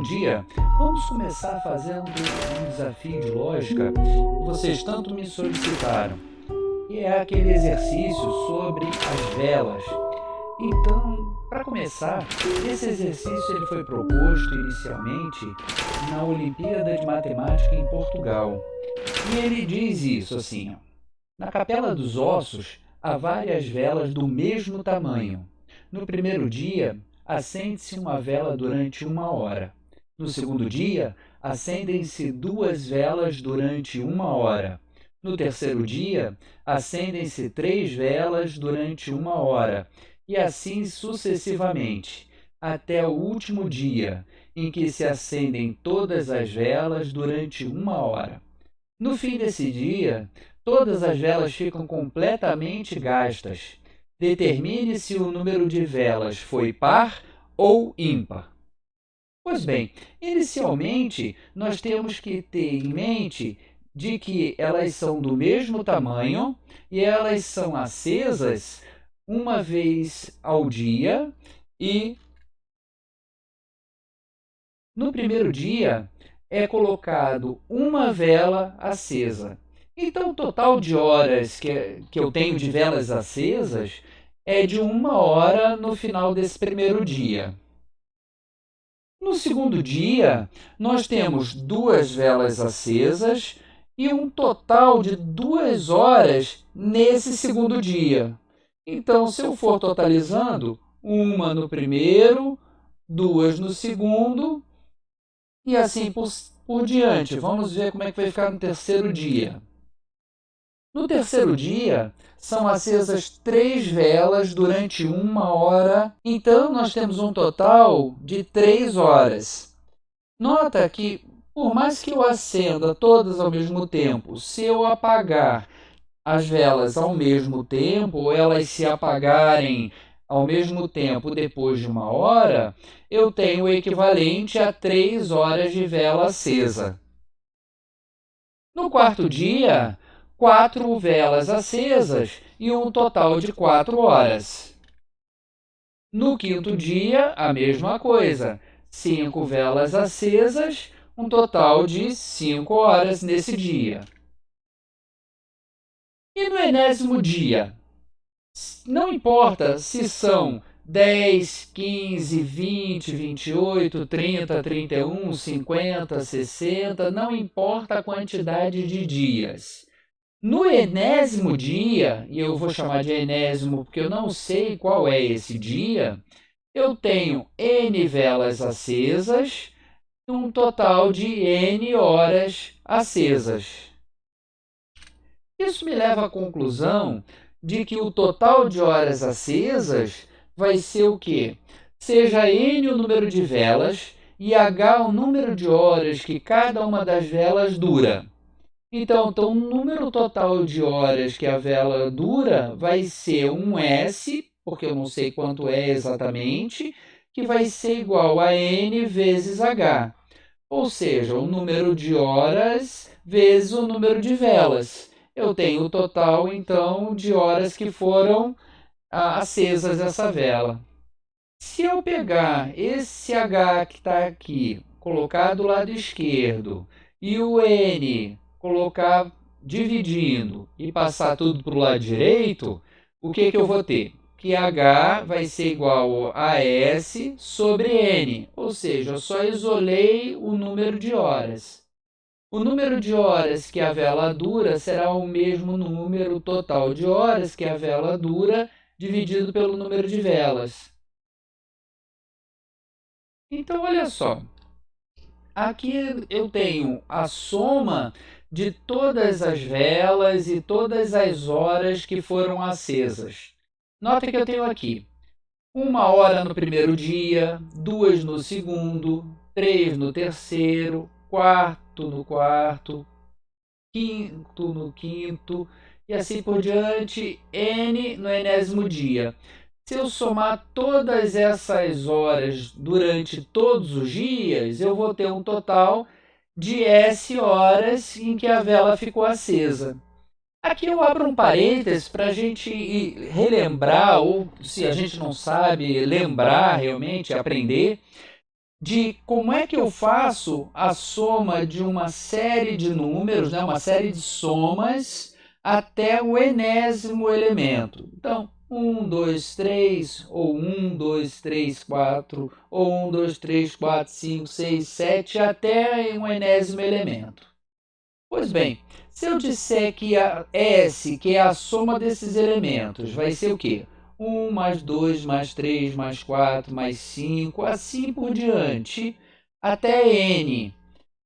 Bom dia! Vamos começar fazendo um desafio de lógica que vocês tanto me solicitaram, e é aquele exercício sobre as velas. Então, para começar, esse exercício ele foi proposto inicialmente na Olimpíada de Matemática em Portugal. E ele diz isso assim, ó: na Capela dos Ossos há várias velas do mesmo tamanho. No primeiro dia, acende-se uma vela durante 1 hora. No segundo dia, acendem-se 2 velas durante 1 hora. No terceiro dia, acendem-se 3 velas durante 1 hora. E assim sucessivamente, até o último dia, em que se acendem todas as velas durante 1 hora. No fim desse dia, todas as velas ficam completamente gastas. Determine se o número de velas foi par ou ímpar. Pois bem, inicialmente nós temos que ter em mente de que elas são do mesmo tamanho e elas são acesas uma vez ao dia e no primeiro dia é colocado uma vela acesa. Então, o total de horas que eu tenho de velas acesas é de 1 hora no final desse primeiro dia. No segundo dia, nós temos 2 velas acesas e um total de 2 horas nesse segundo dia. Então, se eu for totalizando, uma no primeiro, 2 no segundo e assim por diante. Vamos ver como é que vai ficar no terceiro dia. No terceiro dia, são acesas 3 velas durante 1 hora, então nós temos um total de 3 horas. Nota que, por mais que eu acenda todas ao mesmo tempo, se eu apagar as velas ao mesmo tempo, ou elas se apagarem ao mesmo tempo depois de 1 hora, eu tenho o equivalente a 3 horas de vela acesa. No quarto dia, 4 velas acesas e um total de 4 horas. No quinto dia, a mesma coisa, 5 velas acesas, um total de 5 horas nesse dia. E no enésimo dia? Não importa se são 10, 15, 20, 28, 30, 31, 50, 60, não importa a quantidade de dias. No enésimo dia, e eu vou chamar de enésimo porque eu não sei qual é esse dia, eu tenho N velas acesas e um total de N horas acesas. Isso me leva à conclusão de que o total de horas acesas vai ser o quê? Seja N o número de velas e H o número de horas que cada uma das velas dura. Então, o número total de horas que a vela dura vai ser um S, porque eu não sei quanto é exatamente, que vai ser igual a N vezes H. Ou seja, o número de horas vezes o número de velas. Eu tenho o total, então, de horas que foram acesas essa vela. Se eu pegar esse H que está aqui, colocar do lado esquerdo, e o N colocar dividindo e passar tudo para o lado direito, o que eu vou ter? Que H vai ser igual a S sobre N, ou seja, eu só isolei o número de horas. O número de horas que a vela dura será o mesmo número total de horas que a vela dura dividido pelo número de velas. Então, olha só, aqui eu tenho a soma de todas as velas e todas as horas que foram acesas. Nota que eu tenho aqui 1 hora no primeiro dia, 2 no segundo, 3 no terceiro, quarto no quarto, quinto no quinto e assim por diante, N no enésimo dia. Se eu somar todas essas horas durante todos os dias, eu vou ter um total de S horas em que a vela ficou acesa. Aqui eu abro um parênteses para a gente relembrar, ou se a gente não sabe, lembrar realmente, aprender, de como é que eu faço a soma de uma série de números, né, uma série de somas, até o enésimo elemento. Então, 1, 2, 3, ou 1, 2, 3, 4, ou 1, 2, 3, 4, 5, 6, 7, até um enésimo elemento. Pois bem, se eu disser que a S, que é a soma desses elementos, vai ser o quê? 1 mais 2 mais 3 mais 4 mais 5, assim por diante, até N.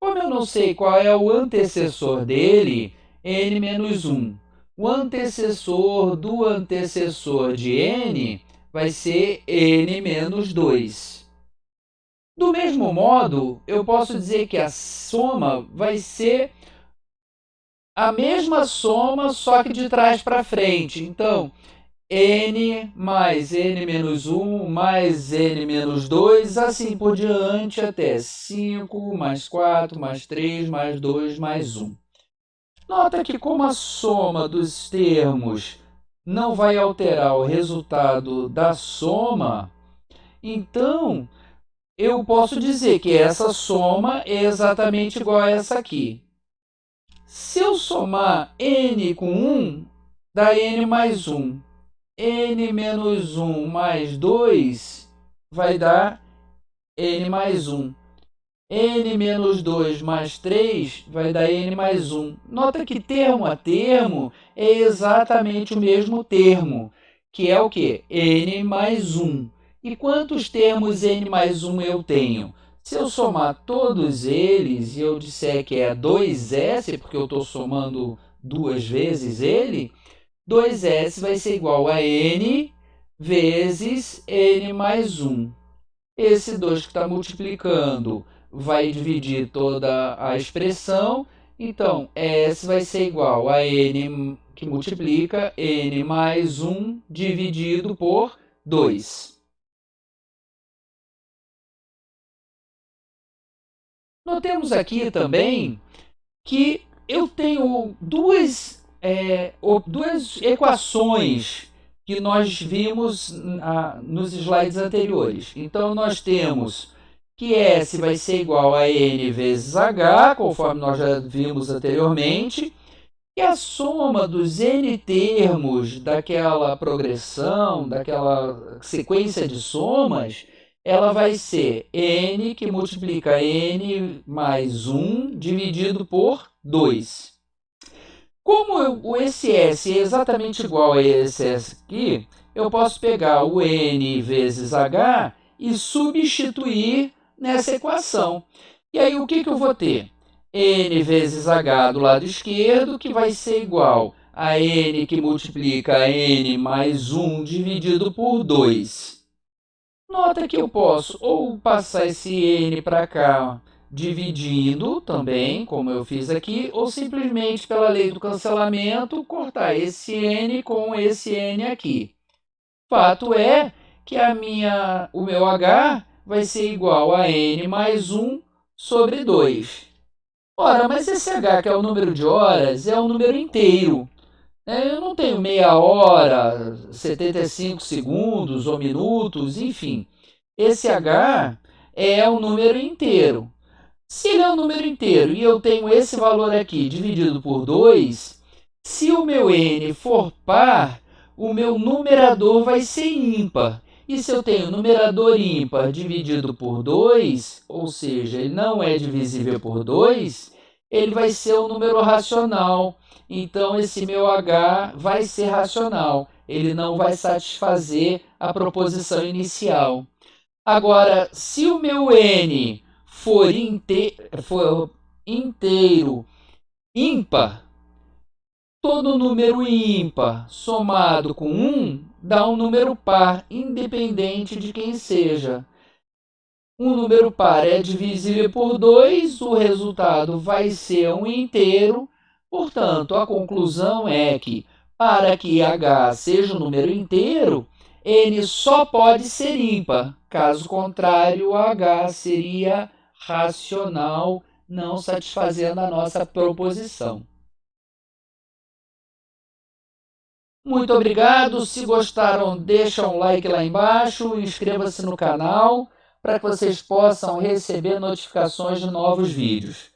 Como eu não sei qual é o antecessor dele, N menos 1. O antecessor do antecessor de N vai ser N menos 2. Do mesmo modo, eu posso dizer que a soma vai ser a mesma soma, só que de trás para frente. Então, n mais n menos 1 mais n menos 2, assim por diante, até 5 mais 4 mais 3 mais 2 mais 1. Nota que como a soma dos termos não vai alterar o resultado da soma, então eu posso dizer que essa soma é exatamente igual a essa aqui. Se eu somar n com 1, dá n mais 1. N menos 1 mais 2 vai dar n mais 1. N menos 2 mais 3 vai dar n mais 1. Nota que termo a termo é exatamente o mesmo termo, que é o quê? N mais 1. E quantos termos n mais 1 eu tenho? Se eu somar todos eles e eu disser que é 2s, porque eu estou somando duas vezes ele, 2s vai ser igual a n vezes n mais 1. Esse 2 que está multiplicando vai dividir toda a expressão. Então, S vai ser igual a n que multiplica n mais 1 dividido por 2. Notemos aqui também que eu tenho duas equações que nós vimos nos slides anteriores. Então, nós temos que S vai ser igual a N vezes H, conforme nós já vimos anteriormente, e a soma dos N termos daquela progressão, daquela sequência de somas, ela vai ser N que multiplica N mais 1 dividido por 2. Como o SS é exatamente igual a esse S aqui, eu posso pegar o N vezes H e substituir nessa equação. E aí, o que eu vou ter? N vezes H do lado esquerdo, que vai ser igual a N que multiplica N mais 1 dividido por 2. Nota que eu posso ou passar esse N para cá dividindo também, como eu fiz aqui, ou simplesmente pela lei do cancelamento, cortar esse N com esse N aqui. Fato é que o meu H vai ser igual a N mais 1 sobre 2. Ora, mas esse H, que é o número de horas, é um número inteiro. Eu não tenho meia hora, 75 segundos ou minutos, enfim. Esse H é um número inteiro. Se ele é um número inteiro e eu tenho esse valor aqui dividido por 2, se o meu n for par, o meu numerador vai ser ímpar. E se eu tenho numerador ímpar dividido por 2, ou seja, ele não é divisível por 2, ele vai ser um número racional. Então, esse meu h vai ser racional. Ele não vai satisfazer a proposição inicial. Agora, se o meu n for inteiro ímpar, todo número ímpar somado com 1 dá um número par, independente de quem seja. Um número par é divisível por 2, o resultado vai ser um inteiro. Portanto, a conclusão é que, para que h seja um número inteiro, n só pode ser ímpar. Caso contrário, h seria racional, não satisfazendo a nossa proposição. Muito obrigado. Se gostaram, deixa um like lá embaixo, inscreva-se no canal. para que vocês possam receber notificações de novos vídeos.